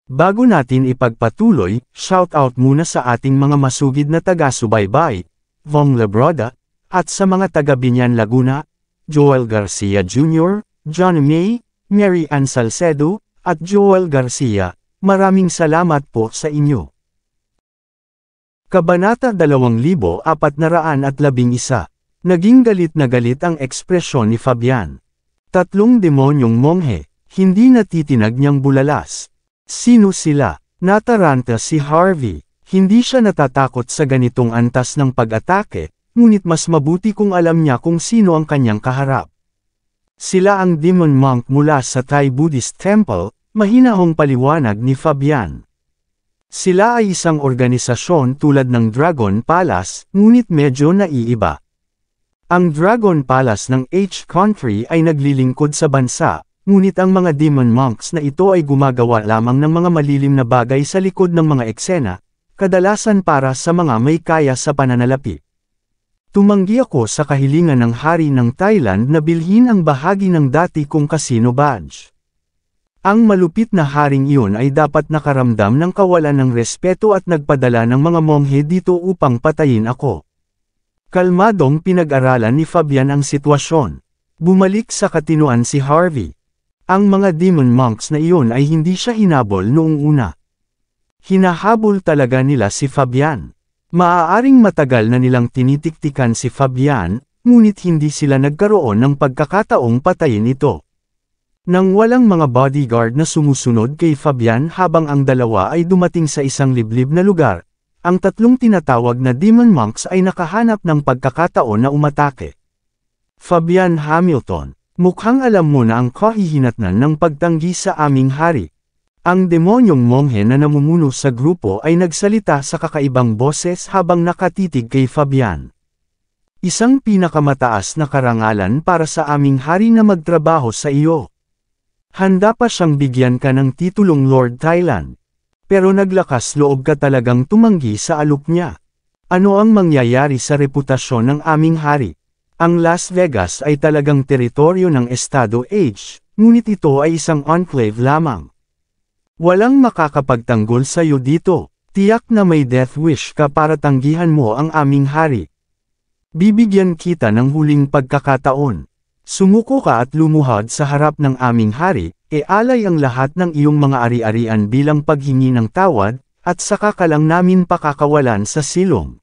Bago natin ipagpatuloy, shoutout muna sa ating mga masugid na taga-subaybay, Vong Lebroda, at sa mga taga-Binyan Laguna, Joel Garcia Jr., John May, Mary Ann Salcedo, at Joel Garcia. Maraming salamat po sa inyo. Kabanata 2411. Naging galit na galit ang ekspresyon ni Fabian. Tatlong demonyong monghe, hindi natitinag niyang bulalas. Sino sila? Nataranta si Harvey. Hindi siya natatakot sa ganitong antas ng pag-atake, ngunit mas mabuti kung alam niya kung sino ang kanyang kaharap. Sila ang demon monk mula sa Thai Buddhist Temple, mahinahong paliwanag ni Fabian. Sila ay isang organisasyon tulad ng Dragon Palace, ngunit medyo naiiba. Ang Dragon Palace ng H-Country ay naglilingkod sa bansa, ngunit ang mga demon monks na ito ay gumagawa lamang ng mga malilim na bagay sa likod ng mga eksena, kadalasan para sa mga may kaya sa pananalapi. Tumanggi ako sa kahilingan ng hari ng Thailand na bilhin ang bahagi ng dati kong casino badge. Ang malupit na haring iyon ay dapat nakaramdam ng kawalan ng respeto at nagpadala ng mga monghe dito upang patayin ako. Kalmadong pinag-aralan ni Fabian ang sitwasyon. Bumalik sa katinuan si Harvey. Ang mga demon monks na iyon ay hindi siya hinabol noong una. Hinahabol talaga nila si Fabian. Maaaring matagal na nilang tinitiktikan si Fabian, ngunit hindi sila nagkaroon ng pagkakataong patayin ito. Nang walang mga bodyguard na sumusunod kay Fabian habang ang dalawa ay dumating sa isang liblib na lugar, ang tatlong tinatawag na demon monks ay nakahanap ng pagkakataon na umatake. Fabian Hamilton, mukhang alam mo na ang kahihinatnan ng pagtanggi sa aming hari. Ang demonyong monghe na namumuno sa grupo ay nagsalita sa kakaibang boses habang nakatitig kay Fabian. Isang pinakamataas na karangalan para sa aming hari na magtrabaho sa iyo. Handa pa siyang bigyan ka ng titulong Lord Thailand. Pero naglakas loob ka talagang tumanggi sa alok niya. Ano ang mangyayari sa reputasyon ng aming hari? Ang Las Vegas ay talagang teritoryo ng Estado H, ngunit ito ay isang enclave lamang. Walang makakapagtanggol sa iyo dito. Tiyak na may death wish ka para tanggihan mo ang aming hari. Bibigyan kita ng huling pagkakataon. Sumuko ka at lumuhod sa harap ng aming hari, alay ang lahat ng iyong mga ari-arian bilang paghingi ng tawad, at saka ka lang namin pakakawalan sa silong.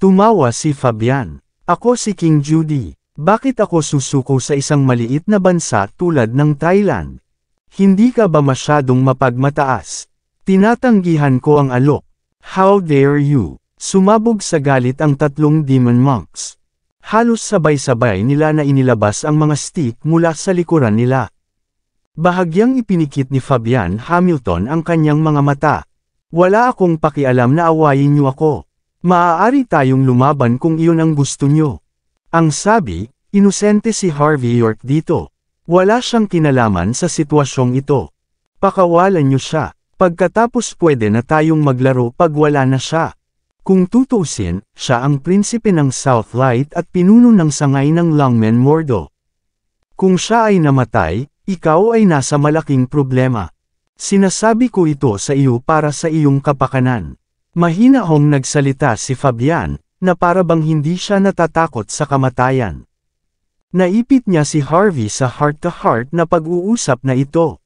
Tumawa si Fabian. Ako si King Judy. Bakit ako susuko sa isang maliit na bansa tulad ng Thailand? Hindi ka ba masyadong mapagmataas? Tinatanggihan ko ang alok. How dare you? Sumabog sa galit ang tatlong demon monks. Halos sabay-sabay nila na inilabas ang mga stick mula sa likuran nila. Bahagyang ipinikit ni Fabian Hamilton ang kanyang mga mata. Wala akong pakialam na awayin niyo ako. Maaari tayong lumaban kung iyon ang gusto niyo. Ang sabi, inosente si Harvey York dito. Wala siyang kinalaman sa sitwasyong ito. Pakawalan niyo siya. Pagkatapos pwede na tayong maglaro pag wala na siya. Kung tutuusin, siya ang prinsipe ng Southlight at pinuno ng sangay ng Longmen Mordo. Kung siya ay namatay, ikaw ay nasa malaking problema. Sinasabi ko ito sa iyo para sa iyong kapakanan. Mahinahong nagsalita si Fabian, na para bang hindi siya natatakot sa kamatayan. Naipit niya si Harvey sa heart-to-heart na pag-uusap na ito.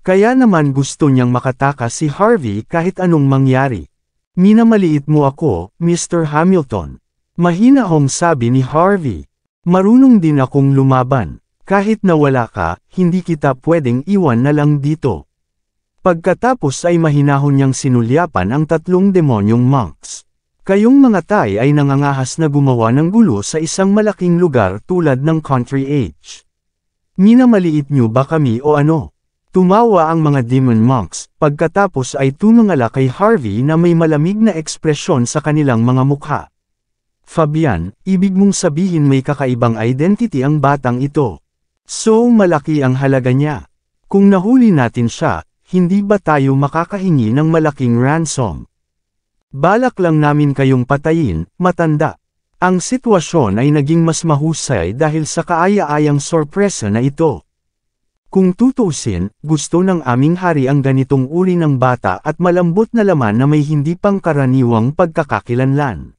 Kaya naman gusto niyang makatakas si Harvey kahit anong mangyari. Minamaliit mo ako, Mr. Hamilton. Mahinahong sabi ni Harvey. Marunong din akong lumaban. Kahit na wala ka, hindi kita pwedeng iwan na lang dito. Pagkatapos ay mahinahon niyang sinulyapan ang tatlong demonyong monks. Kayong mga Thai ay nangangahas na gumawa ng gulo sa isang malaking lugar tulad ng Country H. Minamaliit niyo ba kami o ano? Tumawa ang mga demon monks, pagkatapos ay tumangala kay Harvey na may malamig na ekspresyon sa kanilang mga mukha. Fabian, ibig mong sabihin may kakaibang identity ang batang ito. So malaki ang halaga niya. Kung nahuli natin siya, hindi ba tayo makakahingi ng malaking ransom? Balak lang namin kayong patayin, matanda. Ang sitwasyon ay naging mas mahusay dahil sa kaaya-ayang sorpresa na ito. Kung tutuusin, gusto ng aming hari ang ganitong uri ng bata at malambot na laman na may hindi pangkaraniwang pagkakakilanlan.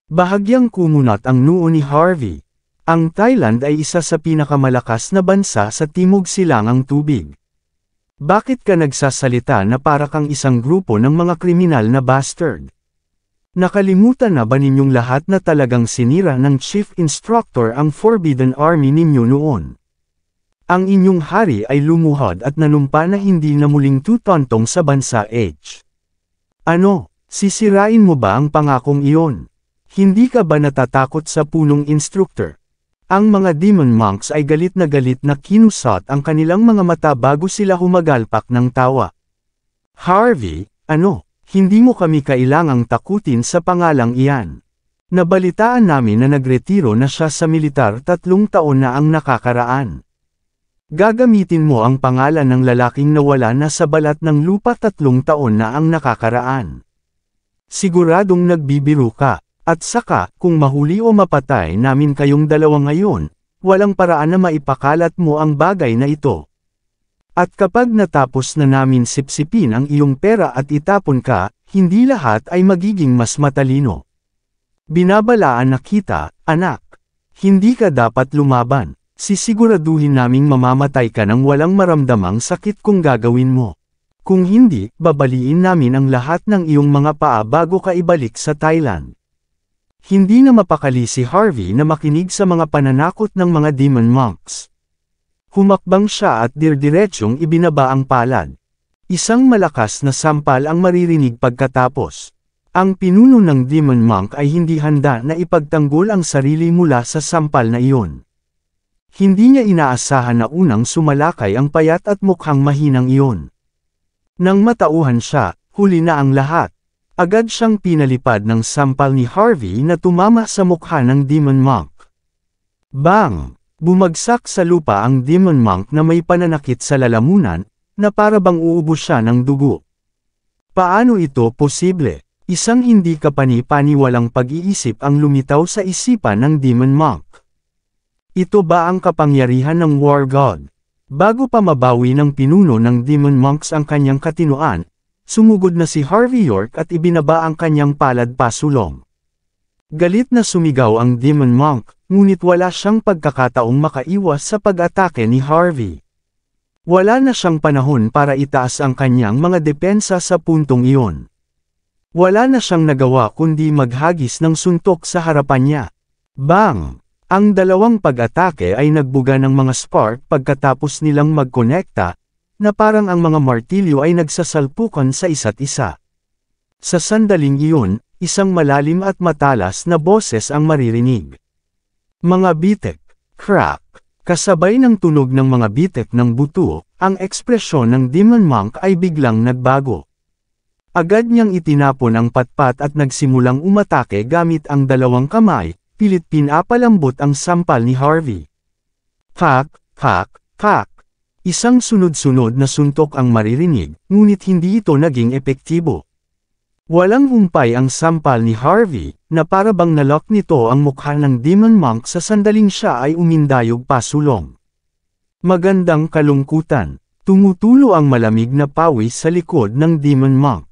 Bahagyang kumunat ang noo ni Harvey. Ang Thailand ay isa sa pinakamalakas na bansa sa Timog Silangang Tubig. Bakit ka nagsasalita na para kang isang grupo ng mga kriminal na bastard? Nakalimutan na ba ninyong lahat na talagang sinira ng Chief Instructor ang Forbidden Army ninyo noon? Ang inyong hari ay lumuhod at nanumpa na hindi na muling tutontong sa bansa H. Ano, sisirain mo ba ang pangakong iyon? Hindi ka ba natatakot sa punong instructor? Ang mga demon monks ay galit na kinusot ang kanilang mga mata bago sila humagalpak ng tawa. Harvey, ano, hindi mo kami kailangang takutin sa pangalang iyan. Nabalitaan namin na nagretiro na siya sa militar 3 taon na ang nakakaraan. Gagamitin mo ang pangalan ng lalaking nawala na sa balat ng lupa 3 taon na ang nakakaraan. Siguradong nagbibiro ka, at saka, kung mahuli o mapatay namin kayong dalawa ngayon, walang paraan na maipakalat mo ang bagay na ito. At kapag natapos na namin sipsipin ang iyong pera at itapon ka, hindi lahat ay magiging mas matalino. Binabalaan na kita, anak. Hindi ka dapat lumaban. Sisiguraduhin naming mamamatay ka ng walang maramdamang sakit kung gagawin mo. Kung hindi, babaliin namin ang lahat ng iyong mga paa bago ka ibalik sa Thailand. Hindi na mapakali si Harvey na makinig sa mga pananakot ng mga demon monks. Humakbang siya at dirdiretsong ibinaba ang palad. Isang malakas na sampal ang maririnig pagkatapos. Ang pinuno ng demon monk ay hindi handa na ipagtanggol ang sarili mula sa sampal na iyon. Hindi niya inaasahan na unang sumalakay ang payat at mukhang mahinang iyon. Nang matauhan siya, huli na ang lahat. Agad siyang pinalipad ng sampal ni Harvey na tumama sa mukha ng demon monk. Bang! Bumagsak sa lupa ang demon monk na may pananakit sa lalamunan, na para bang uubos siya ng dugo. Paano ito posible? Isang hindi kapani-paniwalang pag-iisip ang lumitaw sa isipan ng demon monk. Ito ba ang kapangyarihan ng war god? Bago pa mabawi ng pinuno ng demon monks ang kanyang katinoan, sumugod na si Harvey York at ibinaba ang kanyang palad pasulong. Galit na sumigaw ang demon monk, ngunit wala siyang pagkakataong makaiwas sa pag-atake ni Harvey. Wala na siyang panahon para itaas ang kanyang mga depensa sa puntong iyon. Wala na siyang nagawa kundi maghagis ng suntok sa harapan niya. Bang! Ang dalawang pag-atake ay nagbuga ng mga spark pagkatapos nilang magkonekta, na parang ang mga martilyo ay nagsasalpukan sa isa't isa. Sa sandaling iyon, isang malalim at matalas na boses ang maririnig. Mga bitek, crack, kasabay ng tunog ng mga bitek ng buto, ang ekspresyon ng demon monk ay biglang nagbago. Agad niyang itinapon ang patpat at nagsimulang umatake gamit ang dalawang kamay, pilit pinapalambot ang sampal ni Harvey. Kak, kak, kak. Isang sunod-sunod na suntok ang maririnig, ngunit hindi ito naging epektibo. Walang humpay ang sampal ni Harvey, na para bang nalock nito ang mukha ng demon monk sa sandaling siya ay umindayog pasulong. Magandang kalungkutan. Tumutulo ang malamig na pawis sa likod ng demon monk.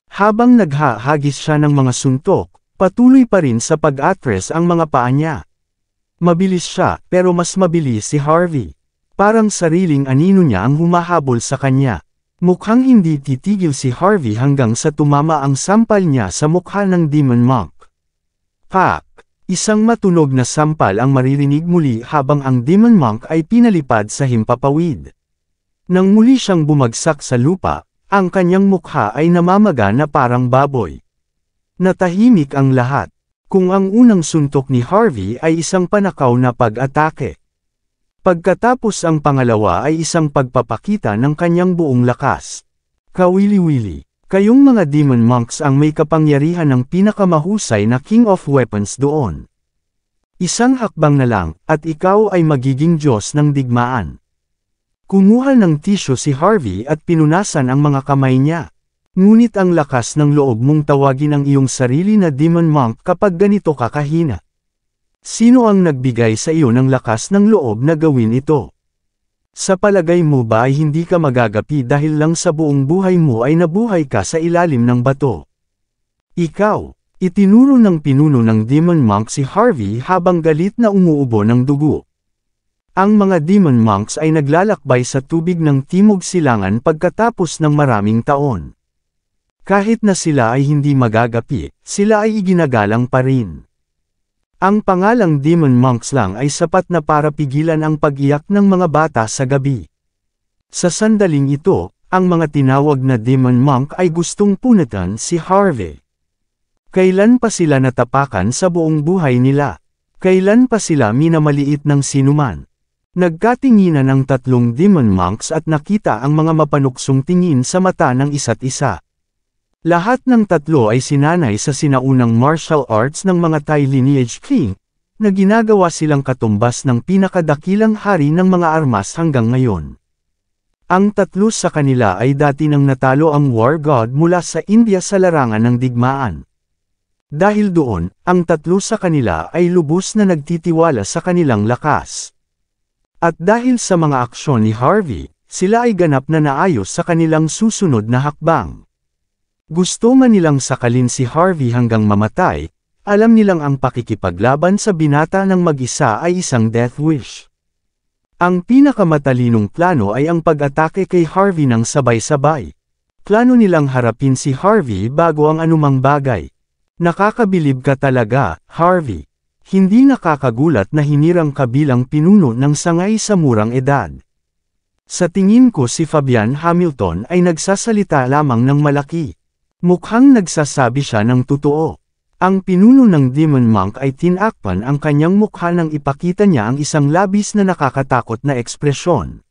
Habang naghahagis siya ng mga suntok, patuloy pa rin sa pag-atres ang mga paa niya. Mabilis siya, pero mas mabilis si Harvey. Parang sariling anino niya ang humahabol sa kanya. Mukhang hindi titigil si Harvey hanggang sa tumama ang sampal niya sa mukha ng demon monk. Pak! Isang matunog na sampal ang maririnig muli habang ang demon monk ay pinalipad sa himpapawid. Nang muli siyang bumagsak sa lupa, ang kanyang mukha ay namamaga na parang baboy. Natahimik ang lahat, kung ang unang suntok ni Harvey ay isang panakaw na pag-atake. Pagkatapos ang pangalawa ay isang pagpapakita ng kanyang buong lakas. Kawili-wili, kayong mga demon monks ang may kapangyarihan ng pinakamahusay na King of Weapons doon. Isang hakbang na lang, at ikaw ay magiging Diyos ng digmaan. Kumuha ng tisyo si Harvey at pinunasan ang mga kamay niya. Ngunit ang lakas ng loob mong tawagin ang iyong sarili na demon monk kapag ganito ka kahina. Sino ang nagbigay sa iyo ng lakas ng loob na gawin ito? Sa palagay mo ba ay hindi ka magagapi dahil lang sa buong buhay mo ay nabuhay ka sa ilalim ng bato? Ikaw, itinuro ng pinuno ng Demon Monk si Harvey habang galit na umuubo ng dugo. Ang mga Demon Monks ay naglalakbay sa tubig ng Timog Silangan pagkatapos ng maraming taon. Kahit na sila ay hindi magagapi, sila ay iginagalang pa rin. Ang pangalang Demon Monks lang ay sapat na para pigilan ang pag-iyak ng mga bata sa gabi. Sa sandaling ito, ang mga tinawag na Demon Monk ay gustong punatan si Harvey. Kailan pa sila natapakan sa buong buhay nila? Kailan pa sila minamaliit ng sinuman? Nagkatinginan ang tatlong Demon Monks at nakita ang mga mapanuksong tingin sa mata ng isa't isa. Lahat ng tatlo ay sinanay sa sinaunang martial arts ng mga Thai lineage king, na ginagawa silang katumbas ng pinakadakilang hari ng mga armas hanggang ngayon. Ang tatlo sa kanila ay dati nang natalo ang war god mula sa India sa larangan ng digmaan. Dahil doon, ang tatlo sa kanila ay lubos na nagtitiwala sa kanilang lakas. At dahil sa mga aksyon ni Harvey, sila ay ganap na naayos sa kanilang susunod na hakbang. Gusto man nilang sakalin si Harvey hanggang mamatay, alam nilang ang pakikipaglaban sa binata ng mag-isa ay isang death wish. Ang pinakamatalinong plano ay ang pag-atake kay Harvey ng sabay-sabay. Plano nilang harapin si Harvey bago ang anumang bagay. Nakakabilib ka talaga, Harvey. Hindi nakakagulat na hinirang ka bilang pinuno ng sangay sa murang edad. Sa tingin ko si Fabian Hamilton ay nagsasalita lamang ng malaki. Mukhang nagsasabi siya ng totoo. Ang pinuno ng Demon Monk ay tinakpan ang kanyang mukha nang ipakita niya ang isang labis na nakakatakot na ekspresyon.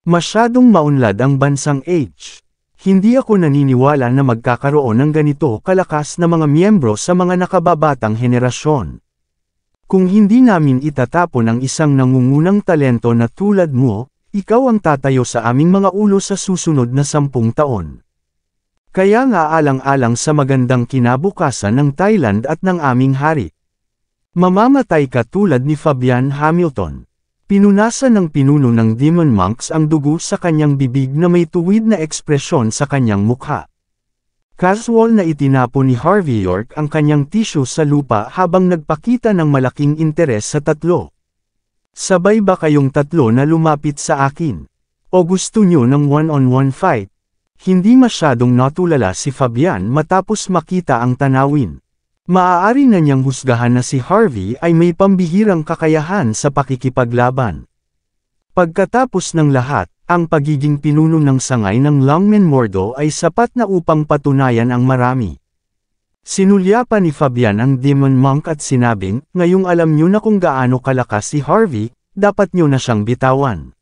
Masyadong maunlad ang bansang H. Hindi ako naniniwala na magkakaroon ng ganito kalakas na mga miyembro sa mga nakababatang henerasyon. Kung hindi namin itatapon ang isang nangungunang talento na tulad mo, ikaw ang tatayo sa aming mga ulo sa susunod na 10 taon. Kaya nga alang-alang sa magandang kinabukasan ng Thailand at ng aming hari. Mamamatay ka tulad ni Fabian Hamilton. Pinunasan ng pinuno ng Demon Monks ang dugo sa kanyang bibig na may tuwid na ekspresyon sa kanyang mukha. Casual na itinapon ni Harvey York ang kanyang tissue sa lupa habang nagpakita ng malaking interes sa tatlo. Sabay ba kayong tatlo na lumapit sa akin? O gusto nyo ng one-on-one fight? Hindi masyadong natulala si Fabian matapos makita ang tanawin. Maaari na niyang husgahan na si Harvey ay may pambihirang kakayahan sa pakikipaglaban. Pagkatapos ng lahat, ang pagiging pinuno ng sangay ng Longmen Mordo ay sapat na upang patunayan ang marami. Sinulyapan ni Fabian ang Demon Monk at sinabing, ngayong alam niyo na kung gaano kalakas si Harvey, dapat niyo na siyang bitawan.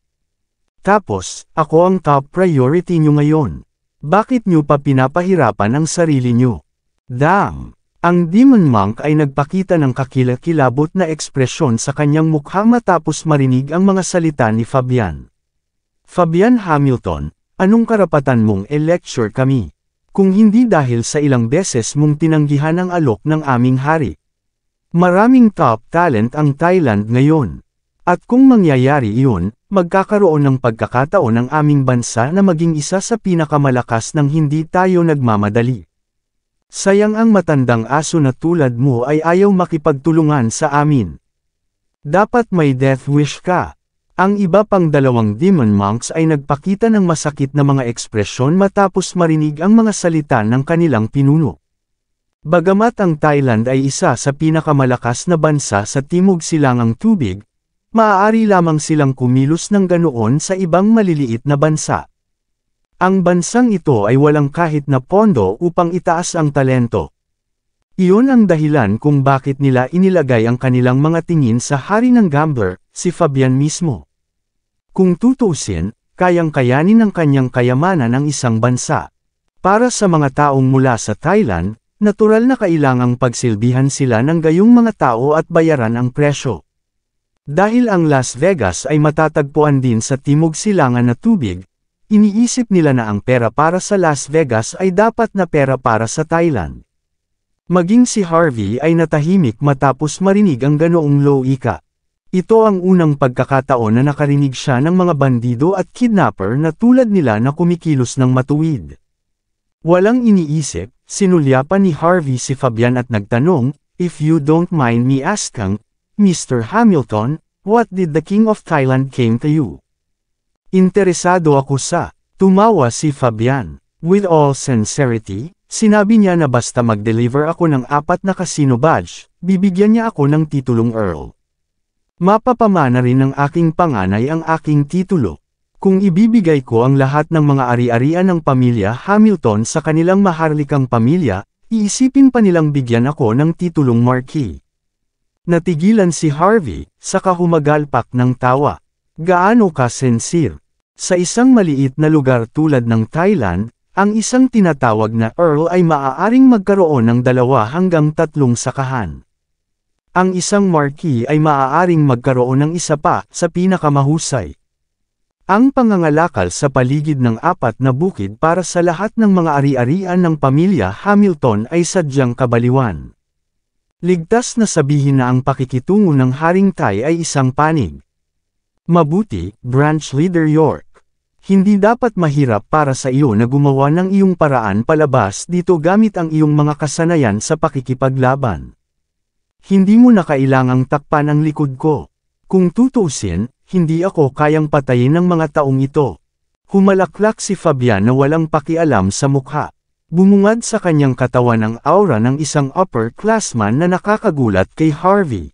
Tapos, ako ang top priority niyo ngayon. Bakit niyo pa pinapahirapan ang sarili niyo? Damn! Ang Demon Monk ay nagpakita ng kakilakilabot na ekspresyon sa kanyang mukha matapos marinig ang mga salita ni Fabian. Fabian Hamilton, anong karapatan mong e-lecture kami? Kung hindi dahil sa ilang beses mong tinanggihan ang alok ng aming hari. Maraming top talent ang Thailand ngayon. At kung mangyayari iyon, magkakaroon ng pagkakataon ang aming bansa na maging isa sa pinakamalakas ng hindi tayo nagmamadali. Sayang ang matandang aso na tulad mo ay ayaw makipagtulungan sa amin. Dapat may death wish ka. Ang iba pang dalawang Demon Monks ay nagpakita ng masakit na mga ekspresyon matapos marinig ang mga salita ng kanilang pinuno. Bagamat ang Thailand ay isa sa pinakamalakas na bansa sa Timog Silangang Tubig, maaari lamang silang kumilos ng ganoon sa ibang maliliit na bansa. Ang bansang ito ay walang kahit na pondo upang itaas ang talento. Iyon ang dahilan kung bakit nila inilagay ang kanilang mga tingin sa hari ng gambler, si Fabian mismo. Kung tutuusin, kayang-kayanin ng kanyang kayamanan ang isang bansa. Para sa mga taong mula sa Thailand, natural na kailangang pagsilbihan sila ng gayong mga tao at bayaran ang presyo. Dahil ang Las Vegas ay matatagpuan din sa Timog Silangan na tubig, iniisip nila na ang pera para sa Las Vegas ay dapat na pera para sa Thailand. Maging si Harvey ay natahimik matapos marinig ang ganoong loika. Ito ang unang pagkakataon na nakarinig siya ng mga bandido at kidnapper na tulad nila na kumikilos ng matuwid. Walang iniisip, sinulyapan ni Harvey si Fabian at nagtanong, "If you don't mind me asking, Mr. Hamilton, what did the King of Thailand came to you?" Interesado ako sa, tumawa si Fabian. With all sincerity, sinabi niya na basta mag-deliver ako ng 4 na casino badge, bibigyan niya ako ng titulong Earl. Mapapamana rin ng aking panganay ang aking titulo. Kung ibibigay ko ang lahat ng mga ari-arian ng pamilya Hamilton sa kanilang maharlikang pamilya, iisipin pa nilang bigyan ako ng titulong Marquis. Natigilan si Harvey, saka humagalpak ng tawa. Gaano ka sincere? Sa isang maliit na lugar tulad ng Thailand, ang isang tinatawag na Earl ay maaaring magkaroon ng 2 hanggang 3 sakahan. Ang isang Marquis ay maaaring magkaroon ng isa pa, sa pinakamahusay. Ang pangangalakal sa paligid ng 4 na bukid para sa lahat ng mga ari-arian ng pamilya Hamilton ay sadyang kabaliwan. Ligtas na sabihin na ang pakikitungo ng Haring Thai ay isang panig. Mabuti, Branch Leader York. Hindi dapat mahirap para sa iyo na gumawa ng iyong paraan palabas dito gamit ang iyong mga kasanayan sa pakikipaglaban. Hindi mo na kailangang takpan ang likod ko. Kung tutuusin, hindi ako kayang patayin ng mga taong ito. Humalaklak si Fabian na walang pakialam sa mukha. Bumungad sa kanyang katawan ang aura ng isang upperclassman na nakakagulat kay Harvey.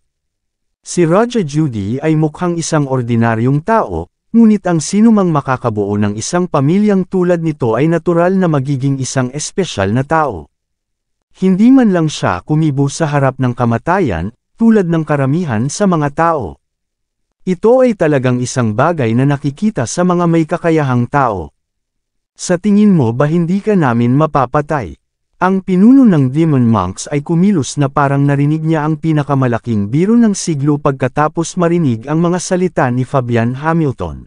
Si Roger Judy ay mukhang isang ordinaryong tao, ngunit ang sinumang makakabuo ng isang pamilyang tulad nito ay natural na magiging isang espesyal na tao. Hindi man lang siya kumibo sa harap ng kamatayan, tulad ng karamihan sa mga tao. Ito ay talagang isang bagay na nakikita sa mga may kakayahang tao. Sa tingin mo ba hindi ka namin mapapatay? Ang pinuno ng Demon Monks ay kumilos na parang narinig niya ang pinakamalaking biro ng siglo pagkatapos marinig ang mga salita ni Fabian Hamilton.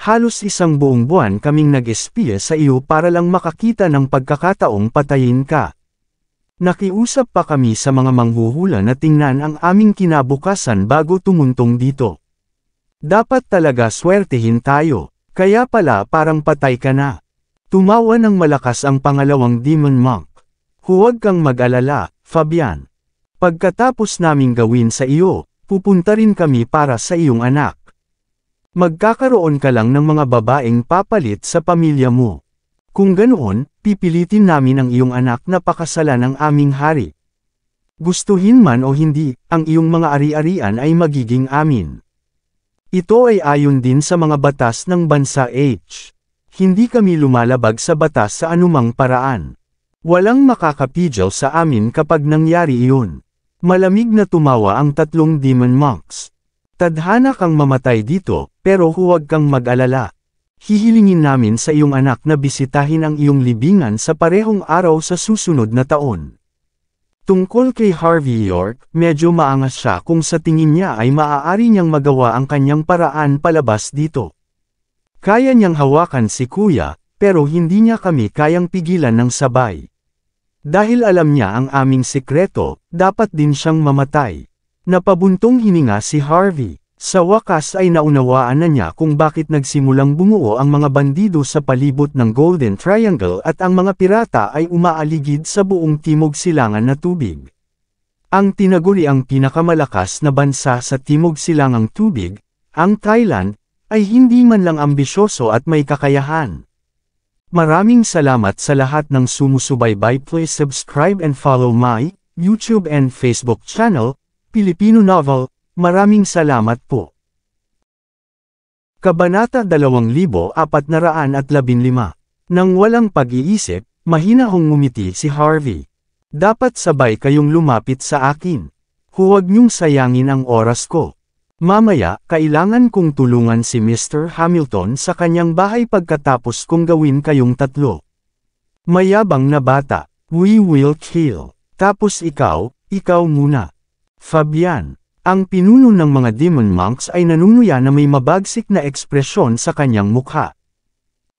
Halos 1 buong buwan kaming nag-espiya sa iyo para lang makakita ng pagkakataong patayin ka. Nakiusap pa kami sa mga manghuhula na tingnan ang aming kinabukasan bago tumuntong dito. Dapat talaga swertehin tayo, kaya pala parang patay ka na. Tumawa ng malakas ang pangalawang Demon Monk. Huwag kang mag-alala, Fabian. Pagkatapos naming gawin sa iyo, pupunta rin kami para sa iyong anak. Magkakaroon ka lang ng mga babaeng papalit sa pamilya mo. Kung ganoon, pipilitin namin ang iyong anak na pakasalan ng aming hari. Gustuhin man o hindi, ang iyong mga ari-arian ay magiging amin. Ito ay ayon din sa mga batas ng bansa H. Hindi kami lumalabag sa batas sa anumang paraan. Walang makakapigil sa amin kapag nangyari iyon. Malamig na tumawa ang 3 Demon Monks. Tadhana kang mamatay dito, pero huwag kang mag-alala. Hihilingin namin sa iyong anak na bisitahin ang iyong libingan sa parehong araw sa susunod na taon. Tungkol kay Harvey York, medyo maangas siya kung sa tingin niya ay maaari niyang magawa ang kanyang paraan palabas dito. Kaya niyang hawakan si Kuya, pero hindi niya kami kayang pigilan ng sabay. Dahil alam niya ang aming sikreto, dapat din siyang mamatay. Napabuntong hininga si Harvey. Sa wakas ay naunawaan na niya kung bakit nagsimulang bumuo ang mga bandido sa palibot ng Golden Triangle at ang mga pirata ay umaaligid sa buong Timog Silangan na tubig. Ang tinaguri ang pinakamalakas na bansa sa Timog Silangang tubig, ang Thailand, ay hindi man lang ambisyoso at may kakayahan. Maraming salamat sa lahat ng sumusubaybay. Please subscribe and follow my YouTube and Facebook channel, Pilipino Novel. Maraming salamat po. Kabanata 2415. Nang walang pag-iisip, mahinahong ngumiti si Harvey. Dapat sabay kayong lumapit sa akin. Huwag niyong sayangin ang oras ko. Mamaya, kailangan kong tulungan si Mr. Hamilton sa kanyang bahay pagkatapos kong gawin kayong 3. Mayabang na bata, we will kill. Tapos ikaw muna. Fabian. Ang pinuno ng mga Demon Monks ay nanunuya na may mabagsik na ekspresyon sa kanyang mukha.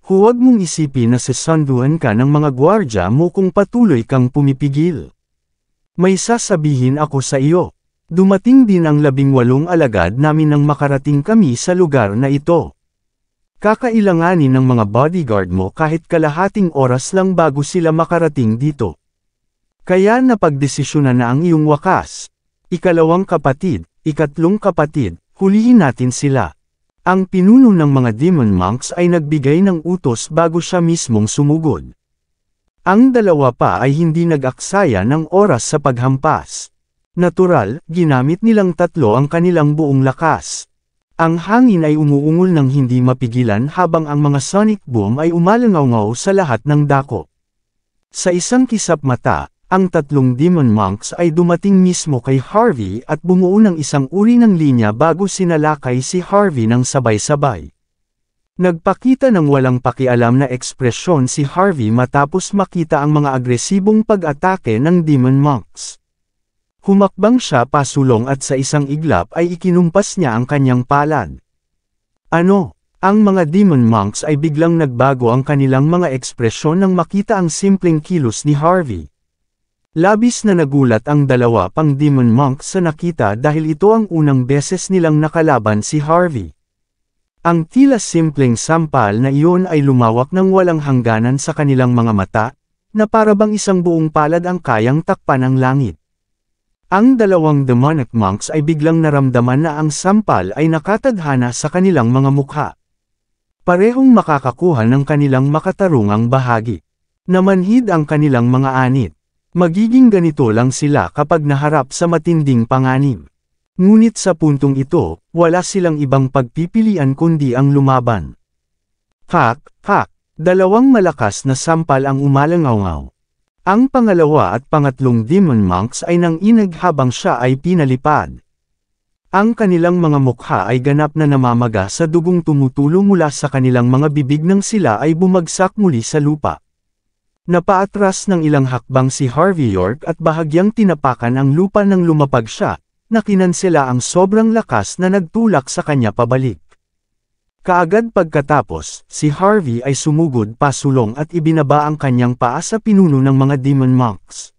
Huwag mong isipin na sisunduan ka ng mga gwardya mo kung patuloy kang pumipigil. May sasabihin ako sa iyo. Dumating din ang 18 alagad namin nang makarating kami sa lugar na ito. Kakailanganin ng mga bodyguard mo kahit kalahating oras lang bago sila makarating dito. Kaya napagdesisyonan na ang iyong wakas. Ikalawang kapatid, ikatlong kapatid, hulihin natin sila. Ang pinuno ng mga demon monks ay nagbigay ng utos bago siya mismong sumugod. Ang dalawa pa ay hindi nag-aksaya ng oras sa paghampas. Natural, ginamit nilang tatlo ang kanilang buong lakas. Ang hangin ay umuungol ng hindi mapigilan habang ang mga sonic boom ay umalangaw sa lahat ng dako. Sa isang kisap mata, ang tatlong demon monks ay dumating mismo kay Harvey at bumuo ng isang uri ng linya bago sinalakay si Harvey ng sabay-sabay. Nagpakita ng walang pakialam na ekspresyon si Harvey matapos makita ang mga agresibong pag-atake ng demon monks. Humakbang siya pasulong at sa isang iglap ay ikinumpas niya ang kanyang palad. Ano? Ang mga demon monks ay biglang nagbago ang kanilang mga ekspresyon nang makita ang simpleng kilos ni Harvey. Labis na nagulat ang dalawa pang demon monks sa nakita dahil ito ang unang beses nilang nakalaban si Harvey. Ang tila simpleng sampal na iyon ay lumawak ng walang hangganan sa kanilang mga mata, na parabang isang buong palad ang kayang takpan ang langit. Ang dalawang demonic monks ay biglang naramdaman na ang sampal ay nakatadhana sa kanilang mga mukha. Parehong makakakuha ng kanilang makatarungang bahagi. Namanhid ang kanilang mga anit. Magiging ganito lang sila kapag naharap sa matinding panganib. Ngunit sa puntong ito, wala silang ibang pagpipilian kundi ang lumaban. Hak! Dalawang malakas na sampal ang umalangaw-ngaw. Ang pangalawa at pangatlong demon monks ay nanginag habang siya ay pinalipad. Ang kanilang mga mukha ay ganap na namamaga sa dugong tumutulo mula sa kanilang mga bibig nang sila ay bumagsak muli sa lupa. Napaatras ng ilang hakbang si Harvey York at bahagyang tinapakan ang lupa nang lumapag siya, na kinansela ang sobrang lakas na nagtulak sa kanya pabalik. Kaagad pagkatapos, si Harvey ay sumugod pasulong at ibinaba ang kanyang paa sa pinuno ng mga demon monks.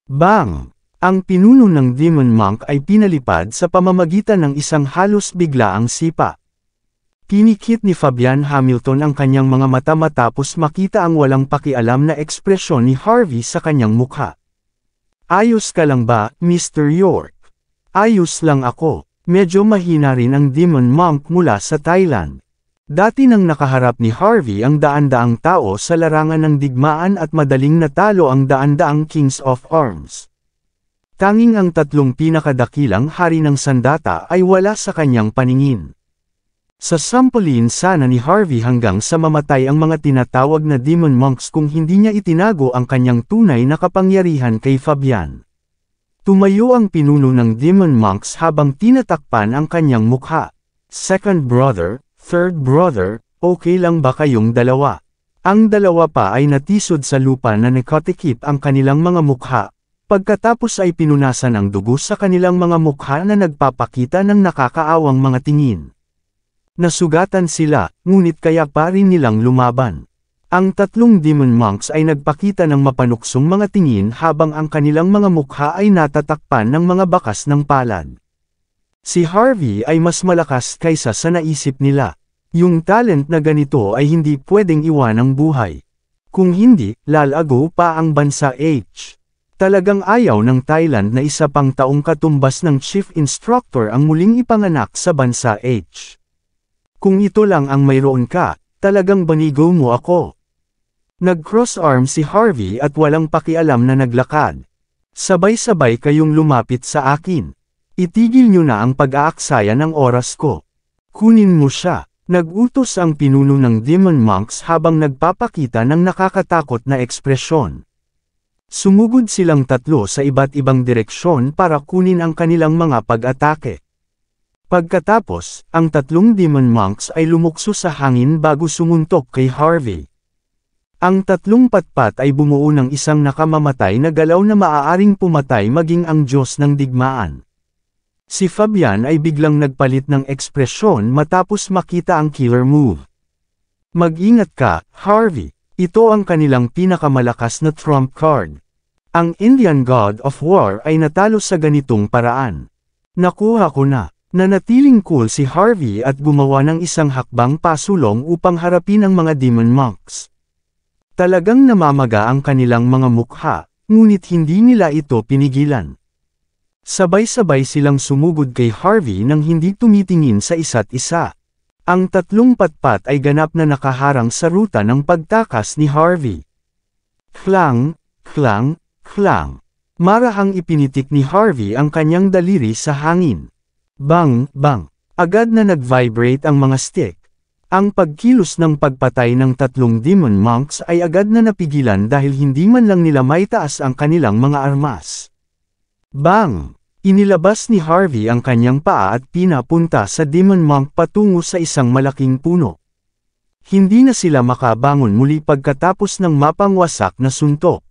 Bang! Ang pinuno ng demon monk ay pinalipad sa pamamagitan ng isang halos biglaang sipa. Pinikit ni Fabian Hamilton ang kanyang mga mata matapos makita ang walang pakialam na ekspresyon ni Harvey sa kanyang mukha. Ayos ka lang ba, Mr. York? Ayos lang ako. Medyo mahina rin ang demon monk mula sa Thailand. Dati nang nakaharap ni Harvey ang daan-daang tao sa larangan ng digmaan at madaling natalo ang daan-daang Kings of Arms. Tanging ang tatlong pinakadakilang hari ng sandata ay wala sa kanyang paningin. Sasampulin sana ni Harvey hanggang sa mamatay ang mga tinatawag na demon monks kung hindi niya itinago ang kanyang tunay na kapangyarihan kay Fabian. Tumayo ang pinuno ng demon monks habang tinatakpan ang kanyang mukha. Second brother, third brother, okay lang ba kayong dalawa? Ang dalawa pa ay natisod sa lupa na nakatikip ang kanilang mga mukha, pagkatapos ay pinunasan ang dugo sa kanilang mga mukha na nagpapakita ng nakakaawang mga tingin. Nasugatan sila, ngunit kaya pa rin nilang lumaban. Ang tatlong demon monks ay nagpakita ng mapanuksong mga tingin habang ang kanilang mga mukha ay natatakpan ng mga bakas ng palad. Si Harvey ay mas malakas kaysa sa naisip nila. Yung talent na ganito ay hindi pwedeng iwanang buhay. Kung hindi, lalago pa ang bansa H. Talagang ayaw ng Thailand na isa pang taong katumbas ng chief instructor ang muling ipanganak sa bansa H. Kung ito lang ang mayroon ka, talagang banigo mo ako. Nag-cross arm si Harvey at walang pakialam na naglakad. Sabay-sabay kayong lumapit sa akin. Itigil nyo na ang pag-aaksaya ng oras ko. Kunin mo siya. Nag-utos ang pinuno ng demon monks habang nagpapakita ng nakakatakot na ekspresyon. Sumugod silang tatlo sa iba't ibang direksyon para kunin ang kanilang mga pag-atake. Pagkatapos, ang tatlong demon monks ay lumukso sa hangin bago sumuntok kay Harvey. Ang tatlong patpat ay bumuo ng isang nakamamatay na galaw na maaaring pumatay maging ang Diyos ng digmaan. Si Fabian ay biglang nagpalit ng ekspresyon matapos makita ang killer move. Mag-ingat ka, Harvey. Ito ang kanilang pinakamalakas na trump card. Ang Indian God of War ay natalo sa ganitong paraan. Nakuha ko na. Nanatiling cool si Harvey at gumawa ng isang hakbang pasulong upang harapin ang mga demon monks. Talagang namamaga ang kanilang mga mukha, ngunit hindi nila ito pinigilan. Sabay-sabay silang sumugod kay Harvey nang hindi tumitingin sa isa't isa. Ang tatlong patpat ay ganap na nakaharang sa ruta ng pagtakas ni Harvey. Klang, klang, klang. Marahang ipinitik ni Harvey ang kanyang daliri sa hangin. Bang, bang. Agad na nag-vibrate ang mga stick. Ang pagkilos ng pagpatay ng tatlong demon monks ay agad na napigilan dahil hindi man lang nila maitaas ang kanilang mga armas. Bang! Inilabas ni Harvey ang kanyang paa at pinapunta sa demon monk patungo sa isang malaking puno. Hindi na sila makabangon muli pagkatapos ng mapangwasak na suntok.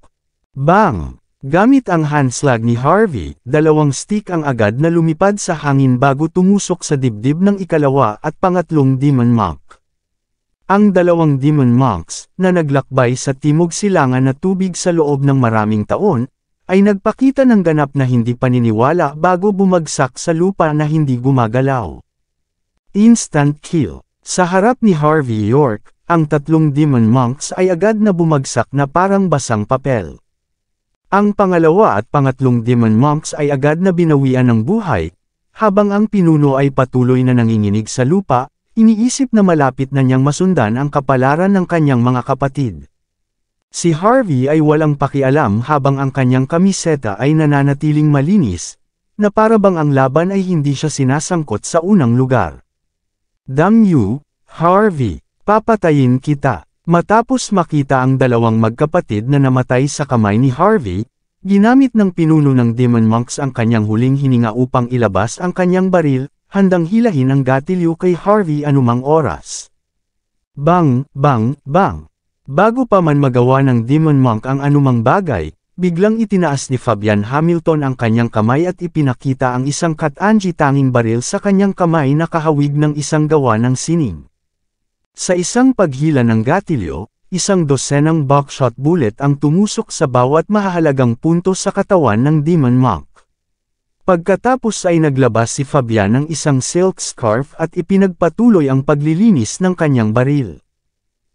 Bang! Gamit ang handslag ni Harvey, dalawang stick ang agad na lumipad sa hangin bago tumusok sa dibdib ng ikalawa at pangatlong demon monk. Ang dalawang demon monks, na naglakbay sa timog silangan na tubig sa loob ng maraming taon, ay nagpakita ng ganap na hindi paniniwala bago bumagsak sa lupa na hindi gumagalaw. Instant kill. Sa harap ni Harvey York, ang tatlong demon monks ay agad na bumagsak na parang basang papel. Ang pangalawa at pangatlong demon monks ay agad na binawian ng buhay, habang ang pinuno ay patuloy na nanginginig sa lupa, iniisip na malapit na niyang masundan ang kapalaran ng kanyang mga kapatid. Si Harvey ay walang pakialam habang ang kanyang kamiseta ay nananatiling malinis, na para bang ang laban ay hindi siya sinasangkot sa unang lugar. Damn you, Harvey! Papatayin kita! Matapos makita ang dalawang magkapatid na namatay sa kamay ni Harvey, ginamit ng pinuno ng demon monks ang kanyang huling hininga upang ilabas ang kanyang baril, handang hilahin ang gatilyo kay Harvey anumang oras. Bang, bang, bang! Bago pa man magawa ng demon monk ang anumang bagay, biglang itinaas ni Fabian Hamilton ang kanyang kamay at ipinakita ang isang Kat-Anji tanging baril sa kanyang kamay na kahawig ng isang gawa ng sining. Sa isang paghila ng gatilyo, isang dosenang buckshot bullet ang tumusok sa bawat mahahalagang punto sa katawan ng demon monk. Pagkatapos ay naglabas si Fabian ng isang silk scarf at ipinagpatuloy ang paglilinis ng kanyang baril.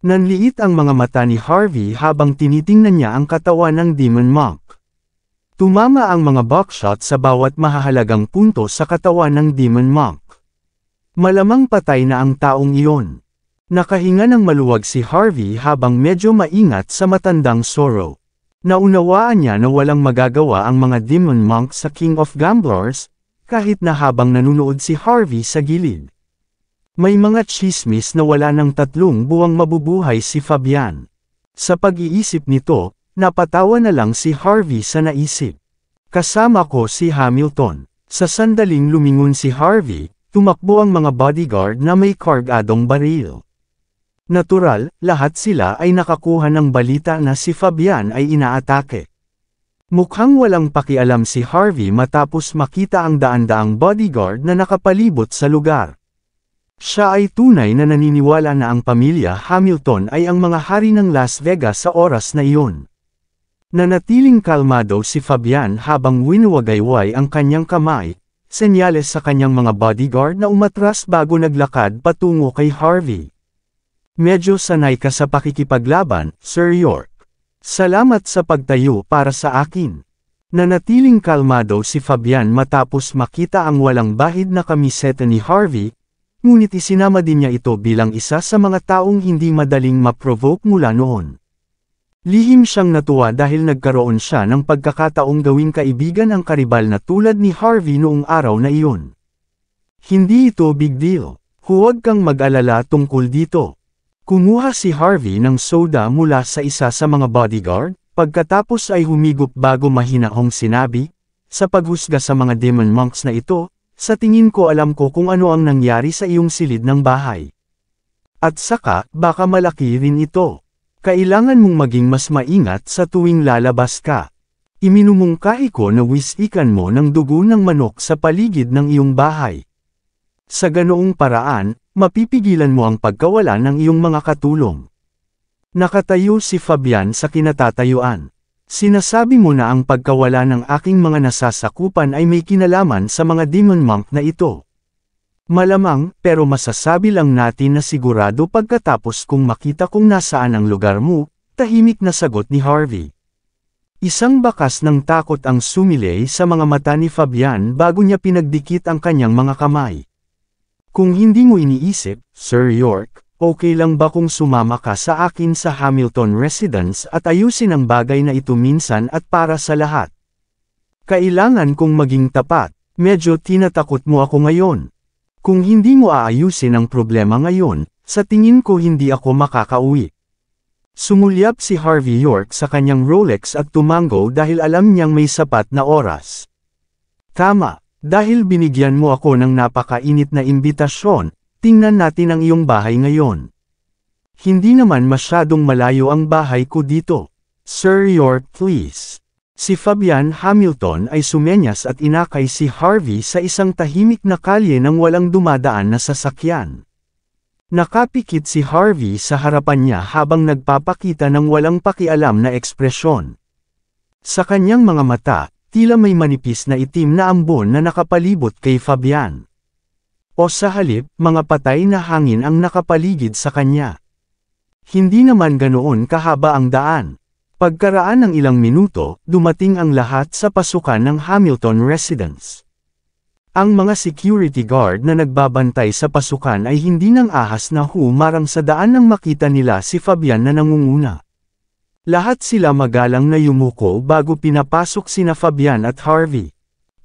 Nanliit ang mga mata ni Harvey habang tinitingnan niya ang katawan ng demon monk. Tumama ang mga buckshot sa bawat mahahalagang punto sa katawan ng demon monk. Malamang patay na ang taong iyon. Nakahinga ng maluwag si Harvey habang medyo maingat sa matandang Sorrow. Naunawaan niya na walang magagawa ang mga demon monk sa King of Gamblers, kahit na habang nanunood si Harvey sa gilid. May mga chismis na wala ng 3 buwang mabubuhay si Fabian. Sa pag-iisip nito, napatawa na lang si Harvey sa naisip. Kasama ko si Hamilton. Sa sandaling lumingon si Harvey, tumakbo ang mga bodyguard na may kargadong baril. Natural, lahat sila ay nakakuha ng balita na si Fabian ay inaatake. Mukhang walang pakialam si Harvey matapos makita ang daan-daang bodyguard na nakapalibot sa lugar. Siya ay tunay na naniniwala na ang pamilya Hamilton ay ang mga hari ng Las Vegas sa oras na iyon. Nanatiling kalmado si Fabian habang winuwagayway ang kanyang kamay, senyales sa kanyang mga bodyguard na umatras bago naglakad patungo kay Harvey. Medyo sanay ka sa pakikipaglaban, Sir York. Salamat sa pagtayo para sa akin. Nanatiling kalmado si Fabian matapos makita ang walang bahid na kamiseta ni Harvey, ngunit isinama din niya ito bilang isa sa mga taong hindi madaling ma-provoke mula noon. Lihim siyang natuwa dahil nagkaroon siya ng pagkakataong gawing kaibigan ang karibal na tulad ni Harvey noong araw na iyon. Hindi ito big deal. Huwag kang mag-alala tungkol dito. Kumuha si Harvey ng soda mula sa isa sa mga bodyguard, pagkatapos ay humigop bago mahinahong sinabi, sa paghusga sa mga demon monks na ito, sa tingin ko alam ko kung ano ang nangyari sa iyong silid ng bahay. At saka, baka malaki rin ito. Kailangan mong maging mas maingat sa tuwing lalabas ka. Iminumungkahi ko na wisikan mo ng dugo ng manok sa paligid ng iyong bahay. Sa ganoong paraan, mapipigilan mo ang pagkawala ng iyong mga katulong. Nakatayo si Fabian sa kinatatayuan. Sinasabi mo na ang pagkawala ng aking mga nasasakupan ay may kinalaman sa mga demon monk na ito. Malamang, pero masasabi lang natin na sigurado pagkatapos kung makita kung nasaan ang lugar mo, tahimik na sagot ni Harvey. Isang bakas ng takot ang sumilay sa mga mata ni Fabian bago niya pinagdikit ang kanyang mga kamay. Kung hindi mo iniisip, Sir York, okay lang ba kung sumama ka sa akin sa Hamilton Residence at ayusin ang bagay na ito minsan at para sa lahat? Kailangan kong maging tapat, medyo tinatakot mo ako ngayon. Kung hindi mo aayusin ang problema ngayon, sa tingin ko hindi ako makakauwi. Sumulyap si Harvey York sa kanyang Rolex at tumango dahil alam niyang may sapat na oras. Tama, dahil binigyan mo ako ng napakainit na imbitasyon, tingnan natin ang iyong bahay ngayon. Hindi naman masyadong malayo ang bahay ko dito. Sir York, please. Si Fabian Hamilton ay sumenyas at inakay si Harvey sa isang tahimik na kalye nang walang dumadaan na sasakyan. Nakapikit si Harvey sa harapan niya habang nagpapakita ng walang pakialam na ekspresyon. Sa kanyang mga mata, tila may manipis na itim na ambon na nakapalibot kay Fabian. O sa halip, mga patay na hangin ang nakapaligid sa kanya. Hindi naman ganoon kahaba ang daan. Pagkaraan ng ilang minuto, dumating ang lahat sa pasukan ng Hamilton Residence. Ang mga security guard na nagbabantay sa pasukan ay hindi nang ahas na humarang sa daan nang makita nila si Fabian na nangunguna. Lahat sila magalang na yumuko bago pinapasok sina Fabian at Harvey.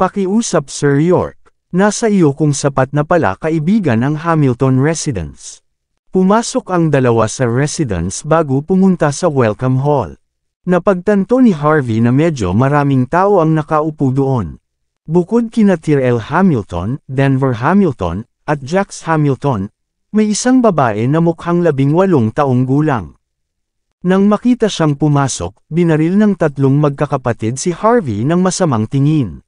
Pakiusap Sir York, nasa iyo kung sapat na pala kaibigan ang Hamilton Residence. Pumasok ang dalawa sa residence bago pumunta sa welcome hall. Napagtanto ni Harvey na medyo maraming tao ang nakaupo doon. Bukod kina Tyrell Hamilton, Denver Hamilton, at Jax Hamilton, may isang babae na mukhang 18 taong gulang. Nang makita siyang pumasok, binaril ng 3 magkakapatid si Harvey ng masamang tingin.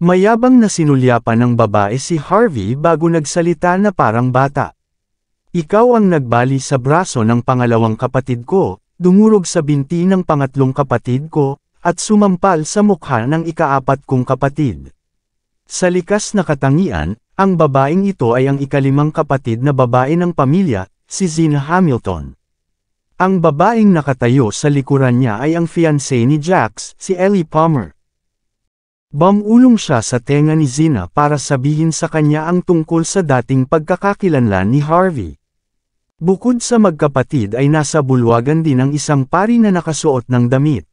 Mayabang na sinulyapan ng babae si Harvey bago nagsalita na parang bata. Ikaw ang nagbali sa braso ng pangalawang kapatid ko, dumurog sa binti ng pangatlong kapatid ko, at sumampal sa mukha ng ika-4 kong kapatid. Sa likas na katangian, ang babaeng ito ay ang ika-5 kapatid na babae ng pamilya, si Zina Hamilton. Ang babaeng nakatayo sa likuran niya ay ang fiancé ni Jax, si Ellie Palmer. Bumulong siya sa tenga ni Zina para sabihin sa kanya ang tungkol sa dating pagkakakilanlan ni Harvey. Bukod sa magkapatid ay nasa bulwagan din ang isang pari na nakasuot ng damit.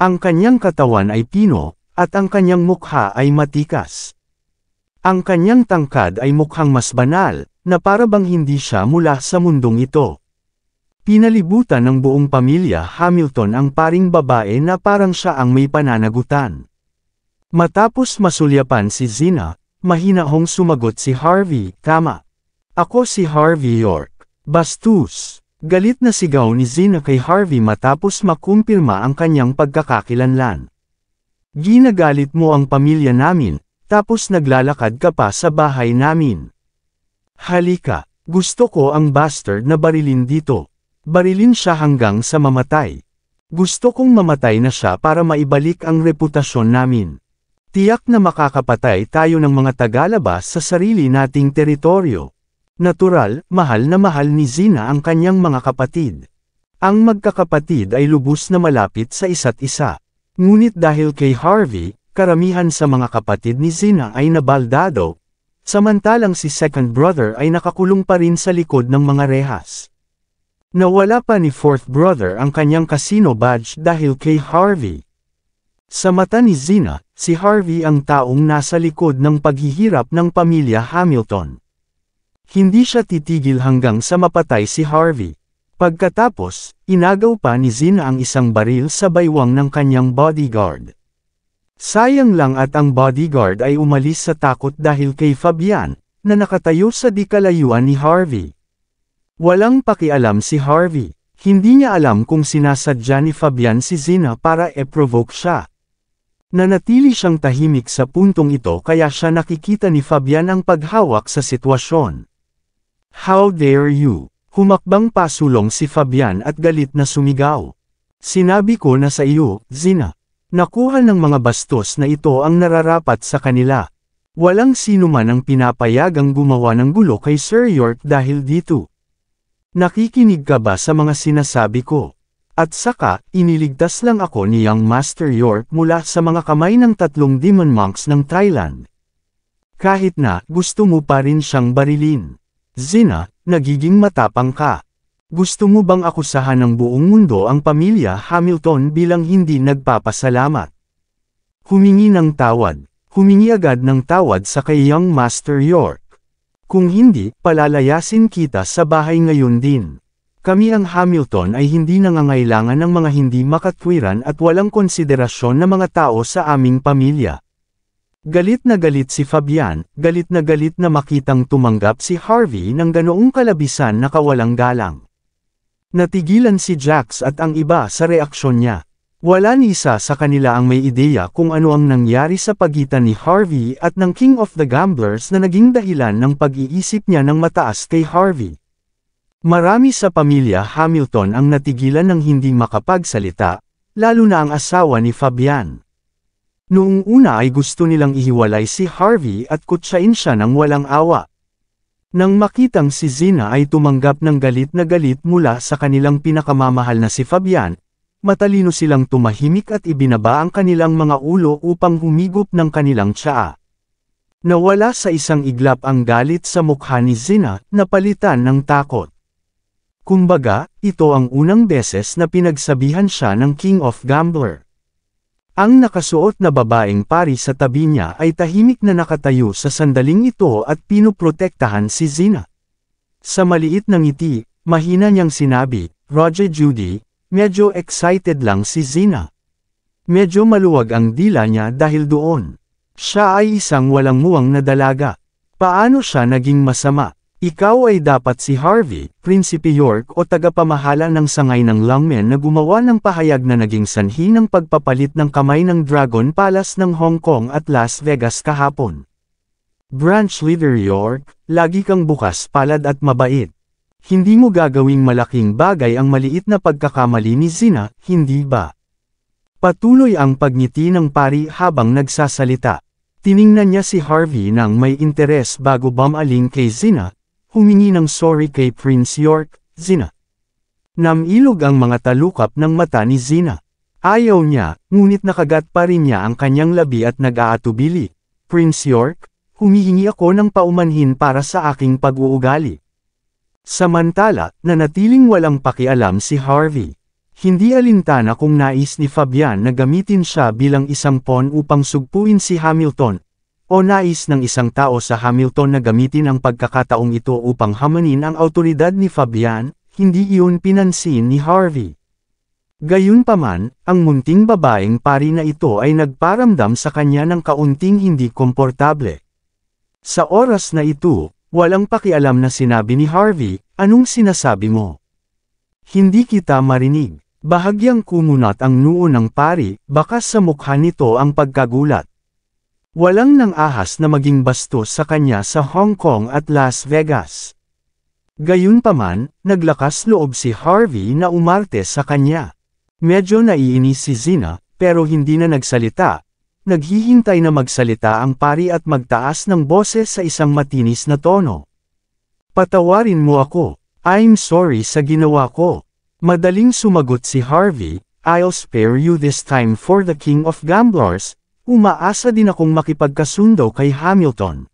Ang kanyang katawan ay pino, at ang kanyang mukha ay matikas. Ang kanyang tangkad ay mukhang mas banal, na para bang hindi siya mula sa mundong ito. Pinalibutan ng buong pamilya Hamilton ang paring babae na parang siya ang may pananagutan. Matapos masulyapan si Zina, mahinahong sumagot si Harvey, tama. Ako si Harvey York. Bastos! Galit na sigaw ni Zina kay Harvey matapos makumpirma ang kanyang pagkakakilanlan. Ginagalit mo ang pamilya namin, tapos naglalakad ka pa sa bahay namin. Halika, gusto ko ang bastard na barilin dito. Barilin siya hanggang sa mamatay. Gusto kong mamatay na siya para maibalik ang reputasyon namin. Tiyak na makakapatay tayo ng mga tagalabas sa sarili nating teritoryo. Natural, mahal na mahal ni Zina ang kanyang mga kapatid. Ang magkakapatid ay lubos na malapit sa isa't isa. Ngunit dahil kay Harvey, karamihan sa mga kapatid ni Zina ay nabaldado, samantalang si second brother ay nakakulong pa rin sa likod ng mga rehas. Nawala pa ni fourth brother ang kanyang casino badge dahil kay Harvey. Sa mata ni Zina, si Harvey ang taong nasa likod ng paghihirap ng pamilya Hamilton. Hindi siya titigil hanggang sa mapatay si Harvey. Pagkatapos, inagaw pa ni Zina ang isang baril sa baywang ng kanyang bodyguard. Sayang lang at ang bodyguard ay umalis sa takot dahil kay Fabian, na nakatayo sa di kalayuan ni Harvey. Walang pakialam si Harvey. Hindi niya alam kung sinasadya ni Fabian si Zina para e-provoke siya. Nanatili siyang tahimik sa puntong ito kaya siya nakikita ni Fabian ang paghawak sa sitwasyon. How dare you? Humakbang pasulong si Fabian at galit na sumigaw. Sinabi ko na sa iyo, Zina. Nakuha ng mga bastos na ito ang nararapat sa kanila. Walang sino man ang pinapayagang gumawa ng gulo kay Sir York dahil dito. Nakikinig ka ba sa mga sinasabi ko? At saka, iniligtas lang ako ni Young Master York mula sa mga kamay ng 3 demon monks ng Thailand. Kahit na, gusto mo pa rin siyang barilin. Zina, nagiging matapang ka. Gusto mo bang akusahan ng buong mundo ang pamilya Hamilton bilang hindi nagpapasalamat? Humingi ng tawad. Humingi agad ng tawad sa kay Young Master York. Kung hindi, palalayasin kita sa bahay ngayon din. Kami ang Hamilton ay hindi nangangailangan ng mga hindi makatwiran at walang konsiderasyon na mga tao sa aming pamilya. Galit na galit si Fabian, galit na makitang tumanggap si Harvey ng ganoong kalabisan na kawalang galang. Natigilan si Jax at ang iba sa reaksyon niya. Wala ni isa sa kanila ang may ideya kung ano ang nangyari sa pagitan ni Harvey at ng King of the Gamblers na naging dahilan ng pag-iisip niya ng mataas kay Harvey. Marami sa pamilya Hamilton ang natigilan ng hindi makapagsalita, lalo na ang asawa ni Fabian. Noong una ay gusto nilang ihiwalay si Harvey at kutsain siya ng walang awa. Nang makitang si Zina ay tumanggap ng galit na galit mula sa kanilang pinakamamahal na si Fabian, matalino silang tumahimik at ibinaba ang kanilang mga ulo upang humigop ng kanilang tsaa. Nawala sa isang iglap ang galit sa mukha ni Zina, napalitan ng takot. Kumbaga, ito ang unang beses na pinagsabihan siya ng King of Gambler. Ang nakasuot na babaeng pari sa tabi niya ay tahimik na nakatayo sa sandaling ito at pinuprotektahan si Zina. Sa maliit na ngiti, mahina niyang sinabi, Roger Judy, medyo excited lang si Zina. Medyo maluwag ang dila niya dahil doon. Siya ay isang walang muwang na dalaga. Paano siya naging masama? Ikaw ay dapat si Harvey, Prinsipe York o tagapamahala ng sangay ng Longmen na gumawa ng pahayag na naging sanhi ng pagpapalit ng kamay ng Dragon Palace ng Hong Kong at Las Vegas kahapon. Branch Leader York, lagi kang bukas palad at mabait. Hindi mo gagawing malaking bagay ang maliit na pagkakamali ni Zina, hindi ba? Patuloy ang pagngiti ng pari habang nagsasalita. Tiningnan niya si Harvey nang may interes bago bumaling kay Zina. Humingi ng sorry kay Prince York, Zina. Namilog ang mga talukap ng mata ni Zina. Ayaw niya, ngunit nakagat pa rin niya ang kanyang labi at nag-aatubili. Prince York, humihingi ako ng paumanhin para sa aking pag-uugali. Samantala, nanatiling walang pakialam si Harvey. Hindi alintana kung nais ni Fabian na gamitin siya bilang isang pawn upang sugpuin si Hamilton. O nais ng isang tao sa Hamilton na gamitin ang pagkakataong ito upang hamanin ang awtoridad ni Fabian, hindi iyon pinansin ni Harvey. Gayunpaman, ang munting babaeng pari na ito ay nagparamdam sa kanya ng kaunting hindi komportable. Sa oras na ito, walang pakialam na sinabi ni Harvey, anong sinasabi mo? Hindi kita marinig. Bahagyang kumunat ang noo ng pari, bakas sa mukha nito ang pagkagulat. Walang nang ahas na maging bastos sa kanya sa Hong Kong at Las Vegas. Gayunpaman, naglakas loob si Harvey na umarte sa kanya. Medyo naiinis si Zina, pero hindi na nagsalita. Naghihintay na magsalita ang pari at magtaas ng boses sa isang matinis na tono. Patawarin mo ako. I'm sorry sa ginawa ko. Madaling sumagot si Harvey, I'll spare you this time for the King of Gamblers. Umaasa din akong makipagkasundo kay Hamilton.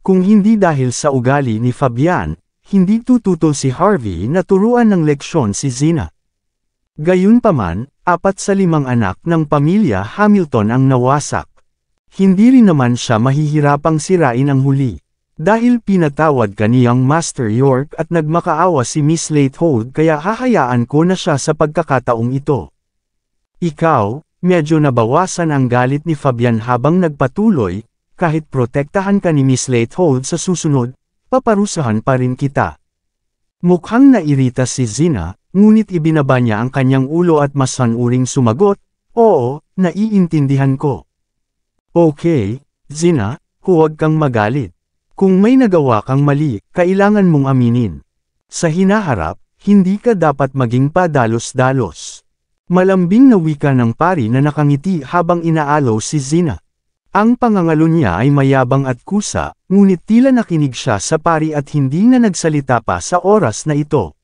Kung hindi dahil sa ugali ni Fabian, hindi tututol si Harvey na turuan ng leksyon si Zina. Gayunpaman, 4 sa 5 anak ng pamilya Hamilton ang nawasak. Hindi rin naman siya mahihirapang sirain ang huli. Dahil pinatawad ka ni Young Master York at nagmakaawa si Miss Latehold kaya hahayaan ko na siya sa pagkakataong ito. Ikaw, medyo nabawasan ang galit ni Fabian habang nagpatuloy, kahit protektahan ka ni Miss Latehold sa susunod, paparusahan pa rin kita. Mukhang nairita si Zina, ngunit ibinaba niya ang kanyang ulo at mas sanuring sumagot, oo, naiintindihan ko. Okay, Zina, huwag kang magalit. Kung may nagawa kang mali, kailangan mong aminin. Sa hinaharap, hindi ka dapat maging padalos-dalos. Malambing na wika ng pari na nakangiti habang inaalaw si Zina. Ang pangangalo niya ay mayabang at kusa, ngunit tila nakinig siya sa pari at hindi na nagsalita pa sa oras na ito.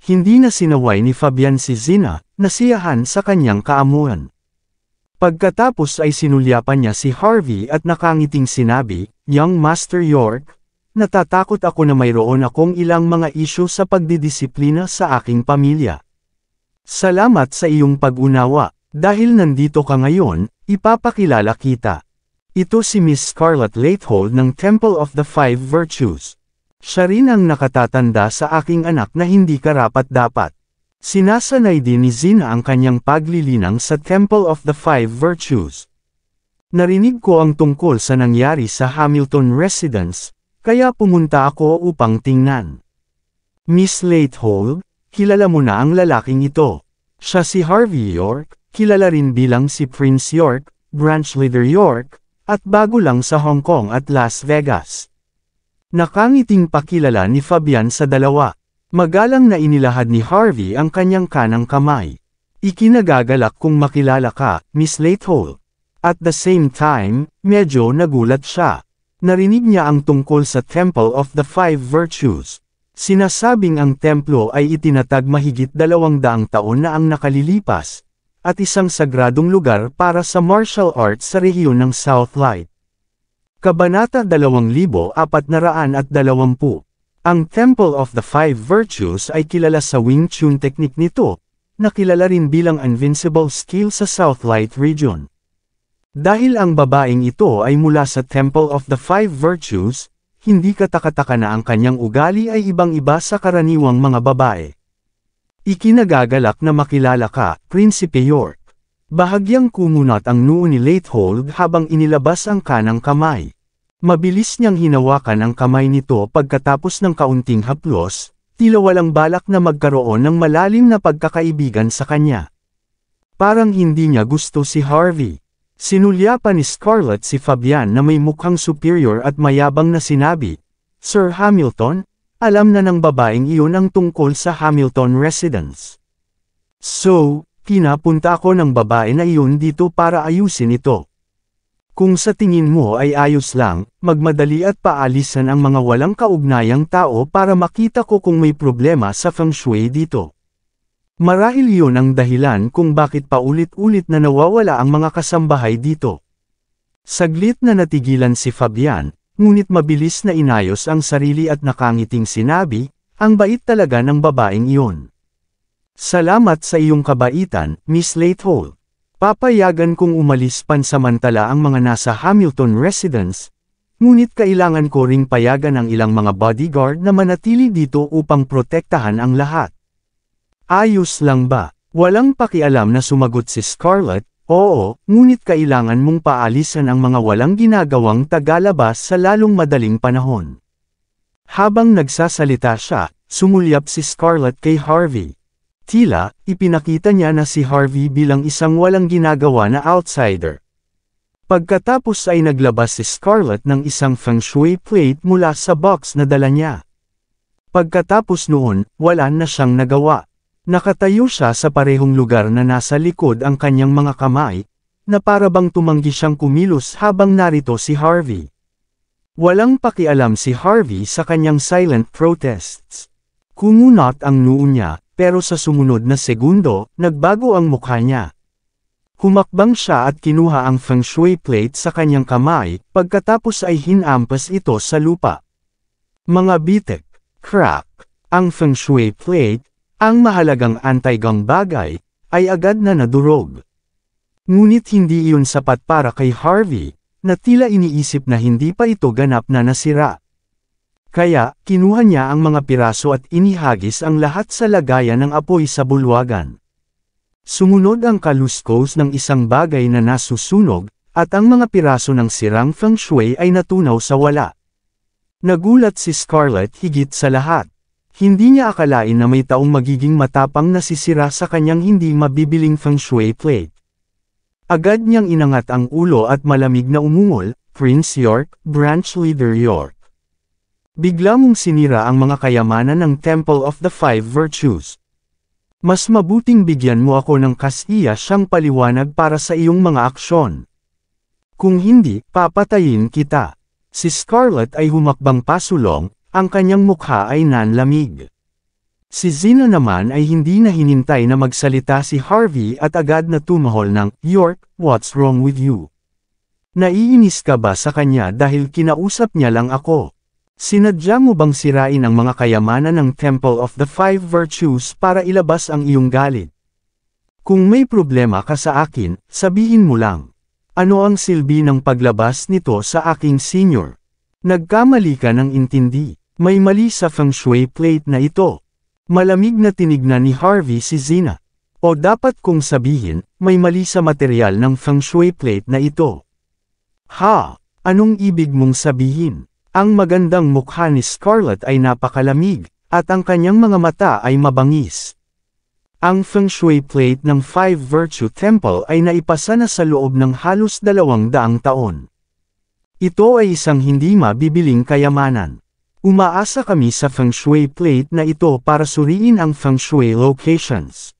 Hindi na sinaway ni Fabian si Zina, nasiyahan sa kanyang kaamuan. Pagkatapos ay sinulyapan niya si Harvey at nakangiting sinabi, "Young Master York, natatakot ako na mayroon akong ilang mga isyu sa pagdidisiplina sa aking pamilya. Salamat sa iyong pag-unawa, dahil nandito ka ngayon, ipapakilala kita. Ito si Miss Scarlett Latehold ng Temple of the Five Virtues. Siya rin ang nakatatanda sa aking anak na hindi karapat-dapat." Sinasanay din ni Zina ang kanyang paglilinang sa Temple of the Five Virtues. "Narinig ko ang tungkol sa nangyari sa Hamilton Residence, kaya pumunta ako upang tingnan. Miss Latehold, kilala mo na ang lalaking ito. Siya si Harvey York, kilala rin bilang si Prince York, Branch Leader York, at bago lang sa Hong Kong at Las Vegas." Nakangiting pakilala ni Fabian sa dalawa. Magalang na inilahad ni Harvey ang kanyang kanang kamay. "Ikinagagalak kung makilala ka, Miss Latehold." At the same time, medyo nagulat siya. Narinig niya ang tungkol sa Temple of the Five Virtues. Sinasabing ang templo ay itinatag mahigit 200 taon na ang nakalilipas, at isang sagradong lugar para sa martial arts sa rehiyon ng South Light. Kabanata 2420. Ang Temple of the Five Virtues ay kilala sa Wing Chun technique nito, na kilala rin bilang Invincible Skill sa South Light region. Dahil ang babaeng ito ay mula sa Temple of the Five Virtues, hindi katakataka na ang kanyang ugali ay ibang-iba sa karaniwang mga babae. "Ikinagagalak na makilala ka, Prinsipe York." Bahagyang kumunat ang noo ni Latehold habang inilabas ang kanang kamay. Mabilis niyang hinawakan ang kamay nito pagkatapos ng kaunting haplos, tila walang balak na magkaroon ng malalim na pagkakaibigan sa kanya. Parang hindi niya gusto si Harvey. Sinulyapan ni Scarlett si Fabian na may mukhang superior at mayabang na sinabi, "Sir Hamilton, alam na ng babaeng iyon ang tungkol sa Hamilton Residence. So, pinapunta ako ng babae na iyon dito para ayusin ito. Kung sa tingin mo ay ayos lang, magmadali at paalisan ang mga walang kaugnayang tao para makita ko kung may problema sa feng shui dito. Marahil yun ang dahilan kung bakit paulit-ulit na nawawala ang mga kasambahay dito." Saglit na natigilan si Fabian, ngunit mabilis na inayos ang sarili at nakangiting sinabi, "Ang bait talaga ng babaeng iyon. Salamat sa iyong kabaitan, Miss Latehold. Papayagan kong umalis pansamantala ang mga nasa Hamilton Residence, ngunit kailangan ko ring payagan ang ilang mga bodyguard na manatili dito upang protektahan ang lahat." "Ayos lang ba?" Walang pakialam na sumagot si Scarlett, "Oo, ngunit kailangan mong paalisan ang mga walang ginagawang tagalabas sa lalong madaling panahon." Habang nagsasalita siya, sumulyap si Scarlett kay Harvey. Tila, ipinakita niya na si Harvey bilang isang walang ginagawa na outsider. Pagkatapos ay naglabas si Scarlett ng isang feng shui plate mula sa box na dala niya. Pagkatapos noon, wala na siyang nagawa. Nakatayo siya sa parehong lugar na nasa likod ang kanyang mga kamay, na para bang tumanggi siyang kumilos habang narito si Harvey. Walang pakialam si Harvey sa kanyang silent protests. Kumunat ang noo niya, pero sa sumunod na segundo, nagbago ang mukha niya. Humakbang siya at kinuha ang feng shui plate sa kanyang kamay, pagkatapos ay hinampas ito sa lupa. Mga bitek, crack, ang feng shui plate, ang mahalagang anti-gong bagay, ay agad na nadurog. Ngunit hindi iyon sapat para kay Harvey, na tila iniisip na hindi pa ito ganap na nasira. Kaya, kinuha niya ang mga piraso at inihagis ang lahat sa lagayan ng apoy sa bulwagan. Sumunod ang kaluskos ng isang bagay na nasusunog, at ang mga piraso ng sirang feng shui ay natunaw sa wala. Nagulat si Scarlett higit sa lahat. Hindi niya akalain na may taong magiging matapang na sisira sa kanyang hindi mabibiling feng shui plate. Agad niyang inangat ang ulo at malamig na umungol, "Prince York, Branch Leader York. Bigla mong sinira ang mga kayamanan ng Temple of the Five Virtues. Mas mabuting bigyan mo ako ng kasiya siyang paliwanag para sa iyong mga aksyon. Kung hindi, papatayin kita. Si Scarlett ay humakbang pasulong, ang kanyang mukha ay nanlamig. Si Zina naman ay hindi na hinintay na magsalita si Harvey at agad na tumahol ng, "York, what's wrong with you? Naiinis ka ba sa kanya dahil kinausap niya lang ako? Sinadya mo bang sirain ang mga kayamanan ng Temple of the Five Virtues para ilabas ang iyong galit? Kung may problema ka sa akin, sabihin mo lang. Ano ang silbi ng paglabas nito sa aking senior? Nagkamali ka ng intindi. May mali sa feng shui plate na ito." Malamig na tinignan ni Harvey si Zina. O dapat kong sabihin, may mali sa material ng feng shui plate na ito. Ha? Anong ibig mong sabihin? Ang magandang mukha ni Scarlett ay napakalamig, at ang kanyang mga mata ay mabangis. Ang feng shui plate ng Five Virtue Temple ay naipasa na sa loob ng halos 200 taon. Ito ay isang hindi mabibiling kayamanan. Umaasa kami sa feng shui plate na ito para suriin ang feng shui locations.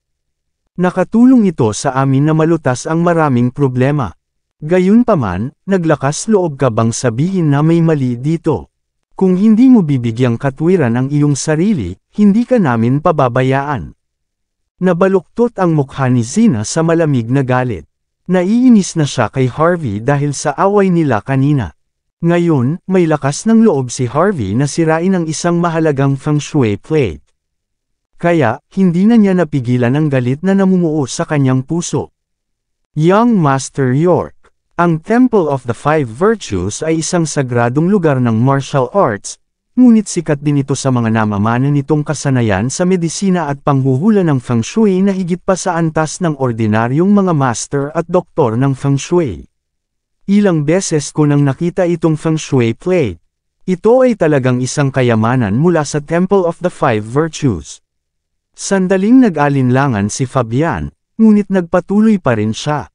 Nakatulong ito sa amin na malutas ang maraming problema. Gayunpaman, naglakas loob ka bang sabihin na may mali dito? Kung hindi mo bibigyang katwiran ang iyong sarili, hindi ka namin pababayaan. Nabaluktot ang mukha ni Zina sa malamig na galit. Naiinis na siya kay Harvey dahil sa away nila kanina. Ngayon, may lakas ng loob si Harvey na sirain ang isang mahalagang feng shui plate. Kaya, hindi na niya napigilan ang galit na namumuo sa kanyang puso. Young Master York, ang Temple of the Five Virtues ay isang sagradong lugar ng martial arts, ngunit sikat din ito sa mga namamana nitong kasanayan sa medisina at panghuhula ng feng shui na higit pa sa antas ng ordinaryong mga master at doktor ng feng shui. Ilang beses ko nang nakita itong feng shui plate. Ito ay talagang isang kayamanan mula sa Temple of the Five Virtues. Sandaling nag-alinlangan si Fabian, ngunit nagpatuloy pa rin siya.